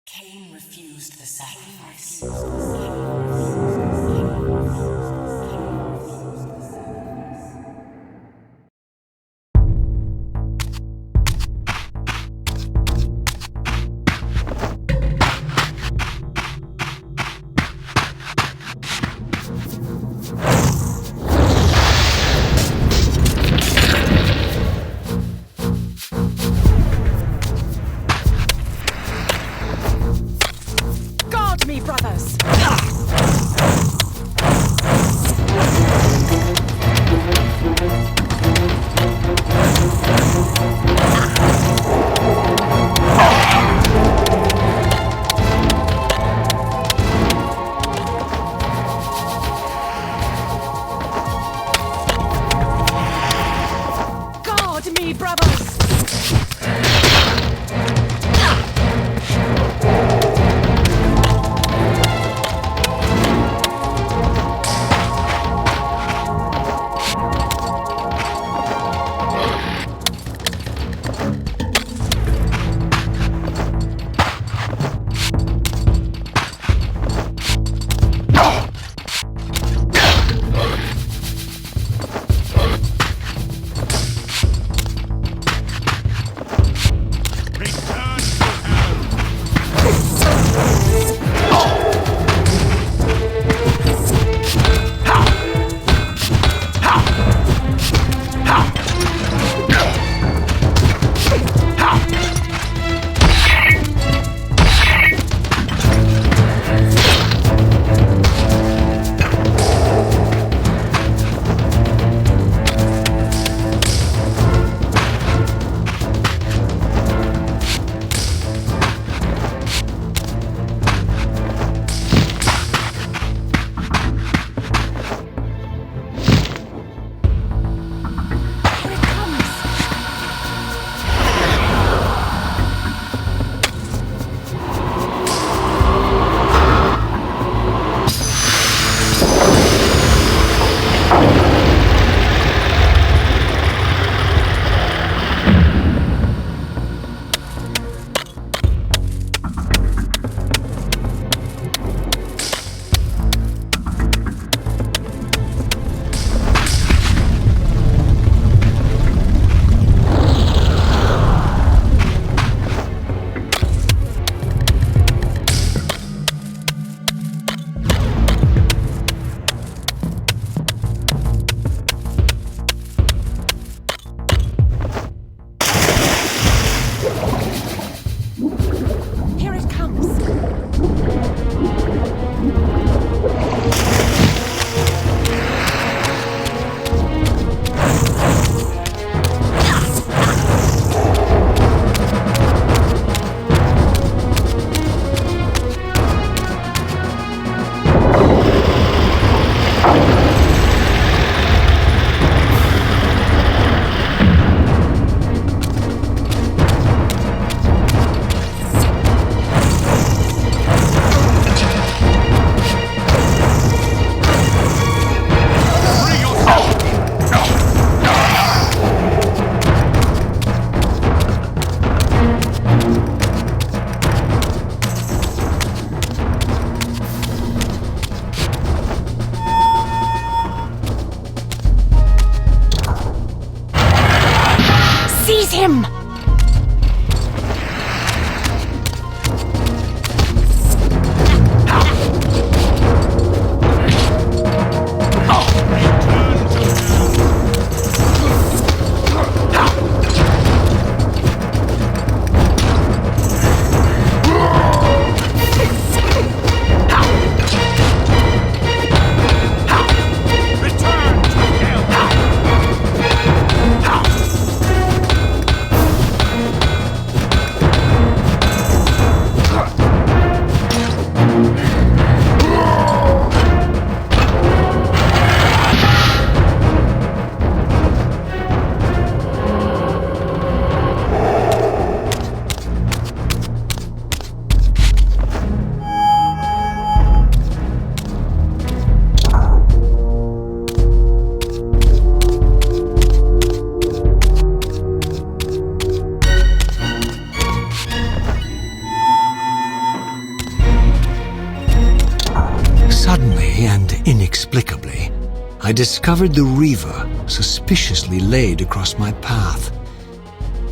Cain refused the sacrifice. Guard me, brothers! Guard me, brothers! Suddenly and inexplicably, I discovered the Reaver suspiciously laid across my path.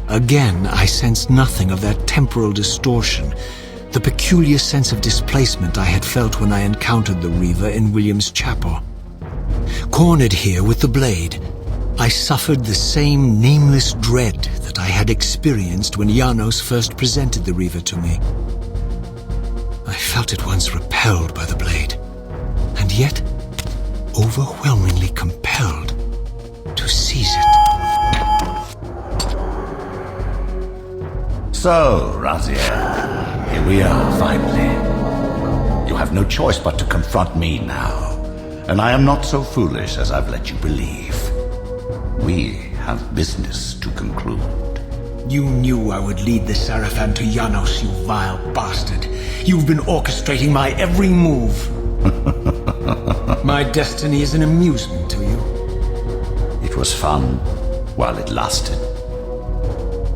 Again, I sensed nothing of that temporal distortion, the peculiar sense of displacement I had felt when I encountered the Reaver in William's chapel. Cornered here with the blade, I suffered the same nameless dread that I had experienced when Janos first presented the Reaver to me. I felt at once repelled by the blade, and yet overwhelmingly compelled to seize it. So, Raziel, here we are finally. You have no choice but to confront me now, and I am not so foolish as I've let you believe. We have business to conclude. You knew I would lead the Sarafan to Janos, you vile bastard. You've been orchestrating my every move. My destiny is an amusement to you. It was fun while it lasted.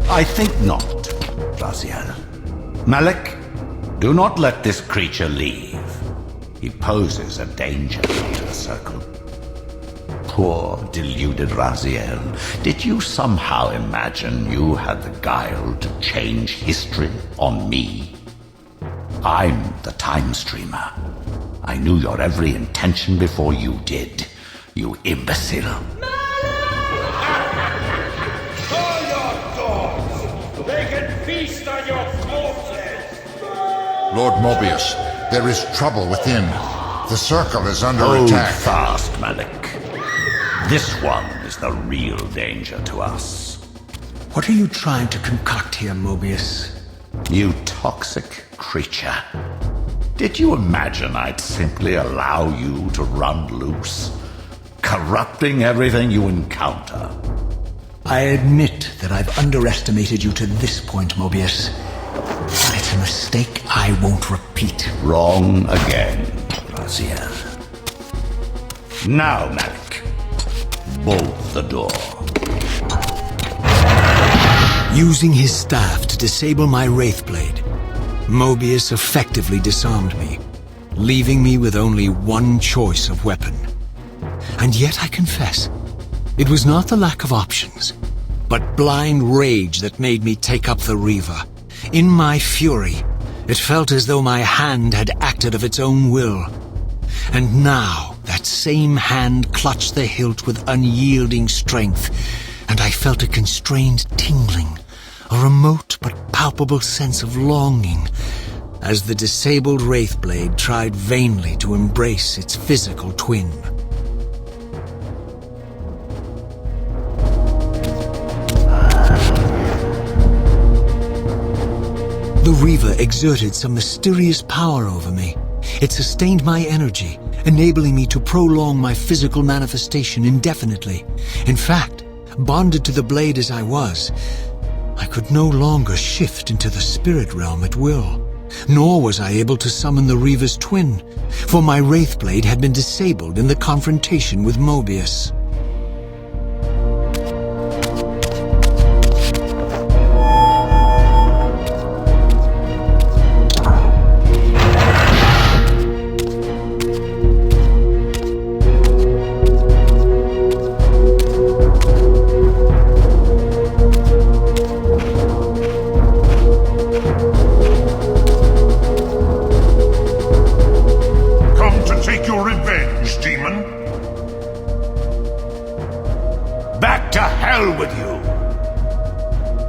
I think not, Raziel. Malik, do not let this creature leave. He poses a danger to the Circle. Poor, deluded Raziel. Did you somehow imagine you had the guile to change history on me? I'm the Time Streamer. I knew your every intention before you did, you imbecile. Call your dogs! They can feast on your corpses! Lord Mobius, there is trouble within. The Circle is under Hold attack. fast, Malik. This one is the real danger to us. What are you trying to concoct here, Mobius? You toxic creature. Did you imagine I'd simply allow you to run loose, corrupting everything you encounter? I admit that I've underestimated you to this point, Mobius. It's a mistake I won't repeat. Wrong again, Raziel. Now, Malik, bolt the door. Using his staff to disable my Wraithblade, Mobius effectively disarmed me, leaving me with only one choice of weapon. And yet I confess, it was not the lack of options, but blind rage that made me take up the Reaver. In my fury, it felt as though my hand had acted of its own will. And now, that same hand clutched the hilt with unyielding strength, and I felt a constrained tingling, a remote but palpable sense of longing, as the disabled Wraithblade tried vainly to embrace its physical twin. The Reaver exerted some mysterious power over me. It sustained my energy, enabling me to prolong my physical manifestation indefinitely. In fact, bonded to the blade as I was, I could no longer shift into the spirit realm at will. Nor was I able to summon the Reaver's twin, for my Wraithblade had been disabled in the confrontation with Mobius.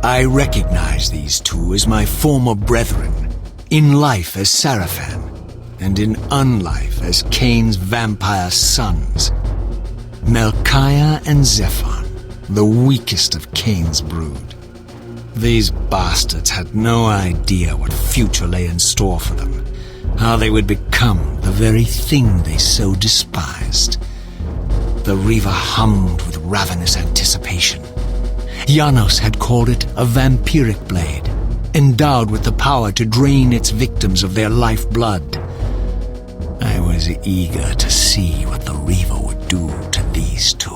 I recognize these two as my former brethren, in life as Sarafan, and in unlife as Cain's vampire sons. Melchiah and Zephon, the weakest of Cain's brood. These bastards had no idea what future lay in store for them, how they would become the very thing they so despised. The Reaver hummed with ravenous anticipation. Janos had called it a vampiric blade, endowed with the power to drain its victims of their lifeblood. I was eager to see what the Reaver would do to these two.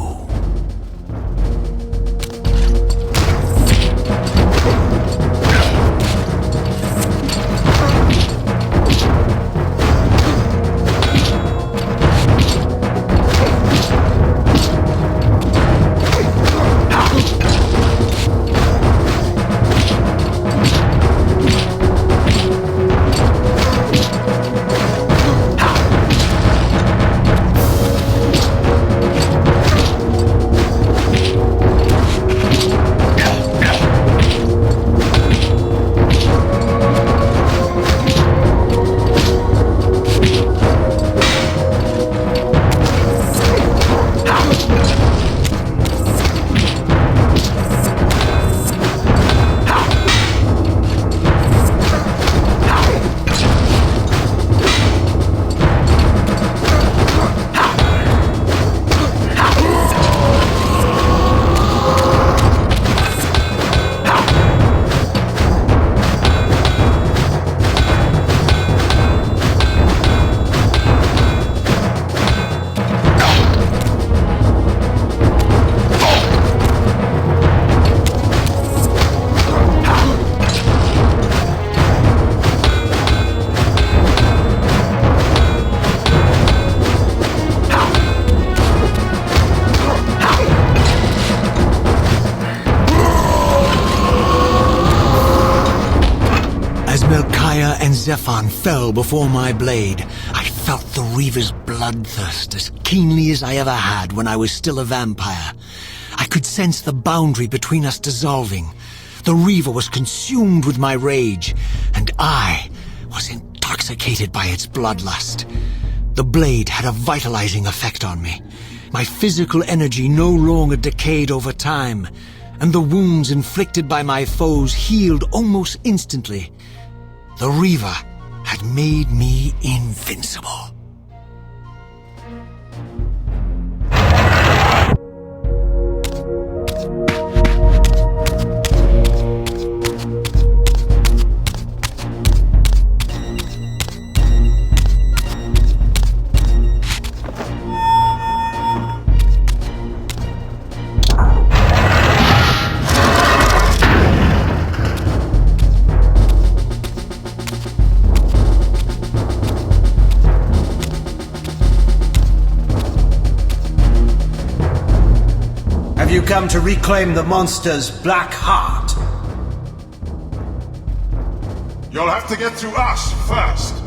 Vampire and Zephon fell before my blade. I felt the Reaver's bloodthirst as keenly as I ever had when I was still a vampire. I could sense the boundary between us dissolving. The Reaver was consumed with my rage, and I was intoxicated by its bloodlust. The blade had a vitalizing effect on me. My physical energy no longer decayed over time, and the wounds inflicted by my foes healed almost instantly. The Reaver had made me invincible. You come to reclaim the monster's black heart. You'll have to get through us first.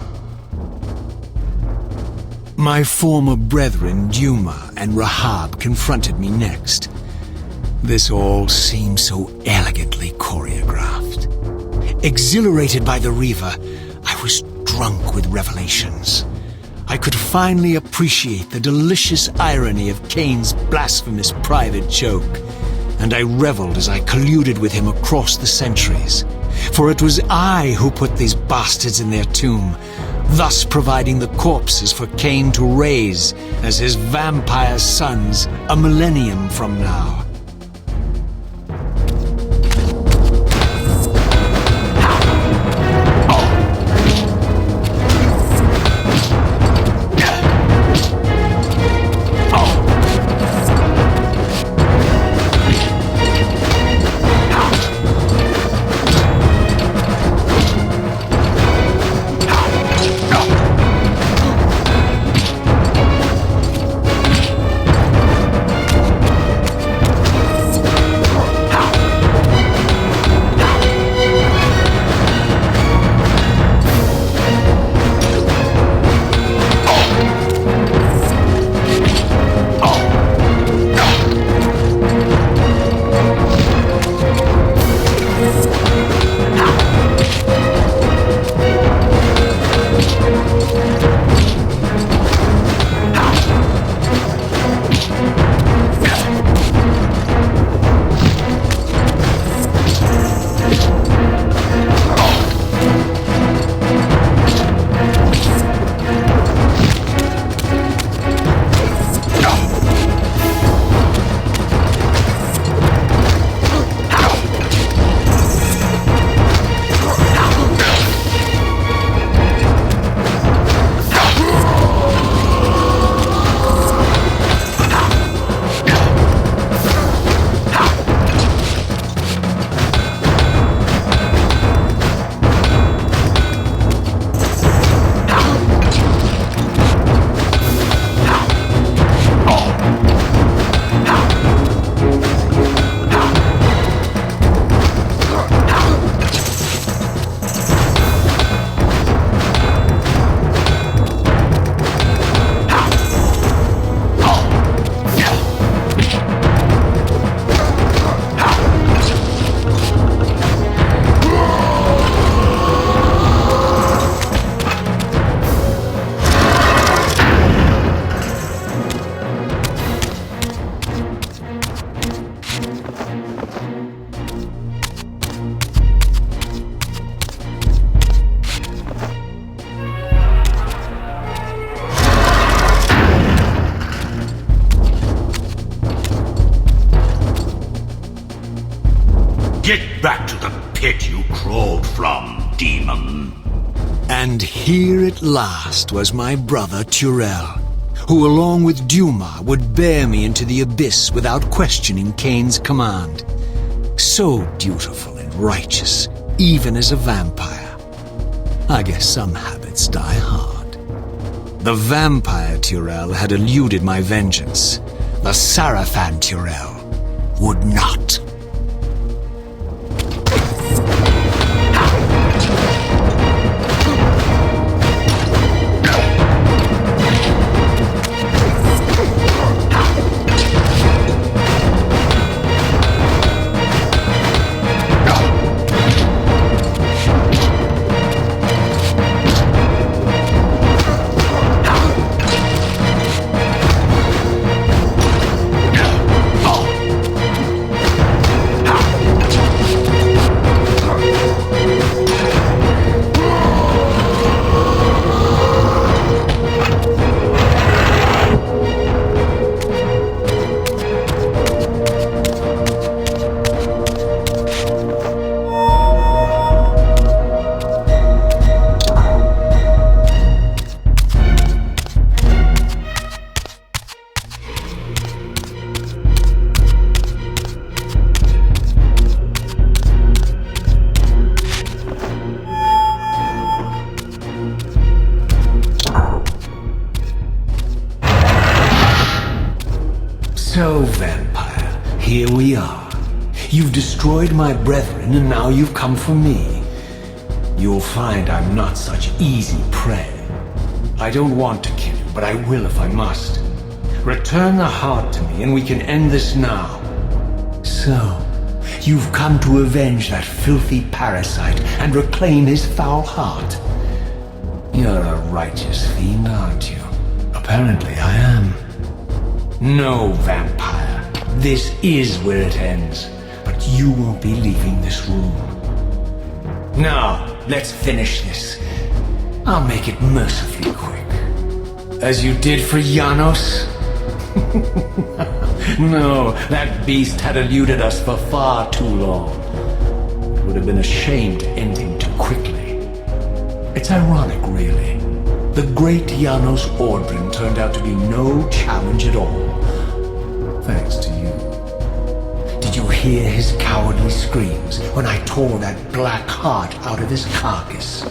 My former brethren, Duma and Rahab, confronted me next. This all seemed so elegantly choreographed. Exhilarated by the Reaver, I was drunk with revelations. I could finally appreciate the delicious irony of Cain's blasphemous private joke, and I reveled as I colluded with him across the centuries. For it was I who put these bastards in their tomb, thus providing the corpses for Cain to raise as his vampire sons a millennium from now. Get back to the pit you crawled from, demon. And here at last was my brother Turel, who along with Duma would bear me into the abyss without questioning Cain's command. So dutiful and righteous, even as a vampire. I guess some habits die hard. The vampire Turel had eluded my vengeance. The Sarafan Turel would not. So, vampire, here we are. You've destroyed my brethren, and now you've come for me. You'll find I'm not such easy prey. I don't want to kill you, but I will if I must. Return the heart to me, and we can end this now. So, you've come to avenge that filthy parasite and reclaim his foul heart. You're a righteous fiend, aren't you? Apparently I am. No, vampire. This is where it ends. But you won't be leaving this room. Now, let's finish this. I'll make it mercifully quick. As you did for Janos? No, that beast had eluded us for far too long. It would have been a shame to end him too quickly. It's ironic, really. The great Janos Ordrin turned out to be no challenge at all. Thanks to you. Did you hear his cowardly screams when I tore that black heart out of his carcass?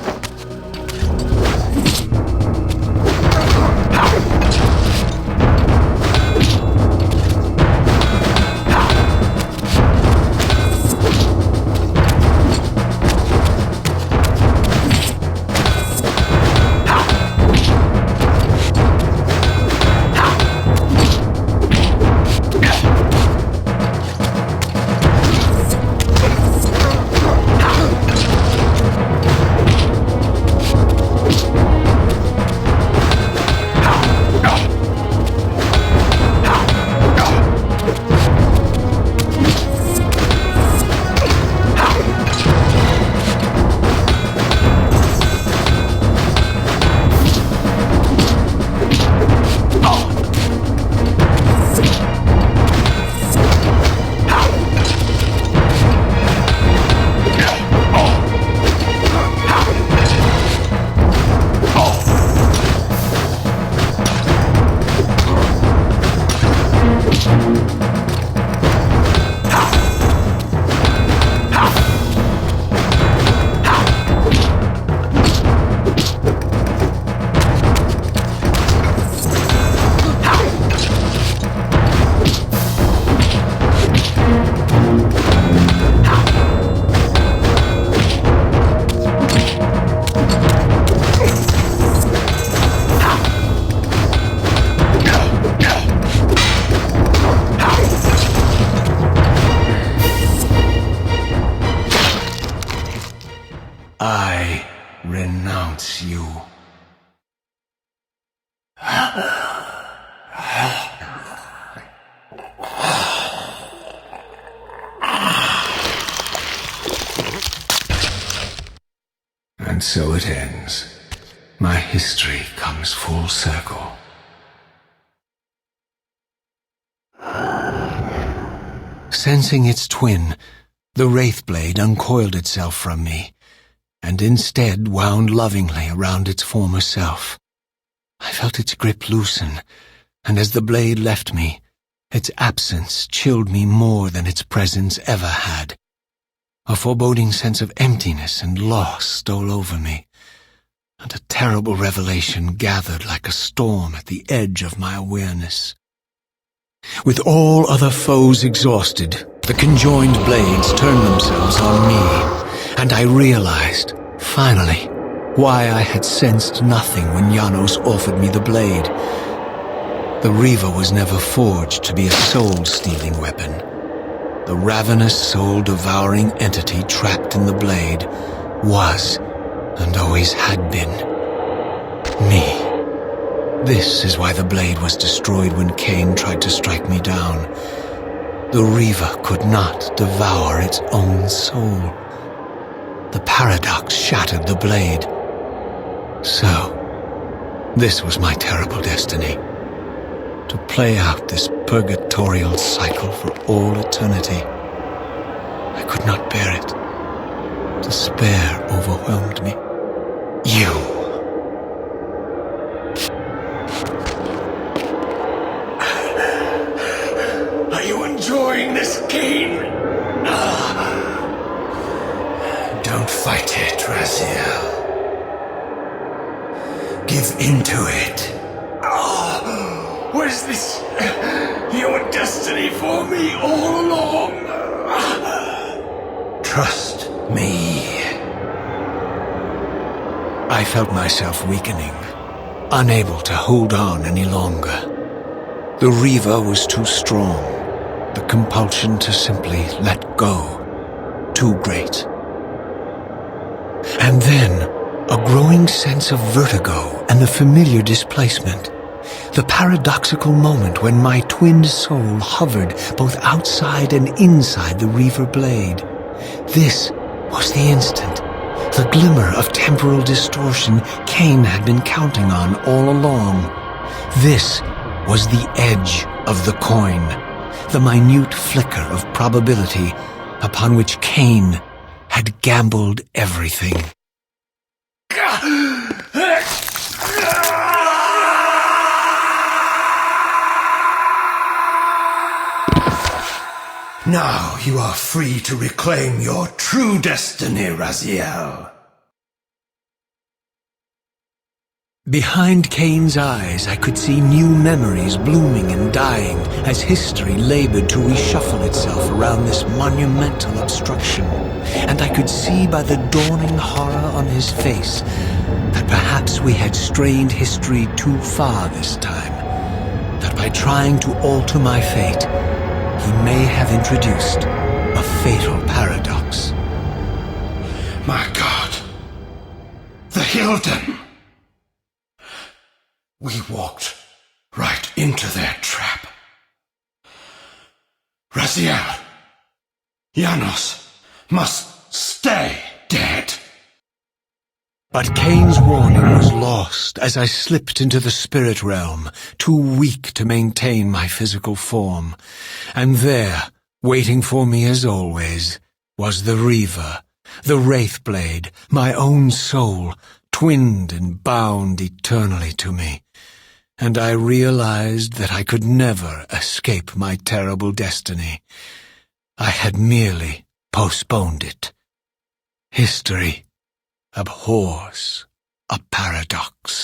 I renounce you. And so it ends. My history comes full circle. Sensing its twin, the Wraithblade uncoiled itself from me, and instead wound lovingly around its former self. I felt its grip loosen, and as the blade left me, its absence chilled me more than its presence ever had. A foreboding sense of emptiness and loss stole over me, and a terrible revelation gathered like a storm at the edge of my awareness. With all other foes exhausted, the conjoined blades turned themselves on me, and I realized, finally, why I had sensed nothing when Janos offered me the blade. The Reaver was never forged to be a soul-stealing weapon. The ravenous, soul-devouring entity trapped in the blade was, and always had been, me. This is why the blade was destroyed when Cain tried to strike me down. The Reaver could not devour its own soul. The paradox shattered the blade. So, this was my terrible destiny. To play out this purgatorial cycle for all eternity. I could not bear it. Despair overwhelmed me. You. Are you enjoying this game? Don't fight it, Raziel. Give into it. Was this your destiny for me all along? Trust me. I felt myself weakening, unable to hold on any longer. The Reaver was too strong, the compulsion to simply let go too great. And then, a growing sense of vertigo and the familiar displacement. The paradoxical moment when my twinned soul hovered both outside and inside the Reaver blade. This was the instant, the glimmer of temporal distortion Cain had been counting on all along. This was the edge of the coin, the minute flicker of probability upon which Cain had gambled everything. Now you are free to reclaim your true destiny, Raziel. Behind Cain's eyes, I could see new memories blooming and dying as history labored to reshuffle itself around this monumental obstruction. And I could see by the dawning horror on his face that perhaps we had strained history too far this time. That by trying to alter my fate, he may have introduced a fatal paradox. My God. The Hilden. We walked right into their trap. Raziel, Janos must stay dead. But Cain's warning was lost as I slipped into the spirit realm, too weak to maintain my physical form. And there, waiting for me as always, was the Reaver, the Wraithblade, my own soul, twinned and bound eternally to me. And I realized that I could never escape my terrible destiny. I had merely postponed it. History abhors a paradox.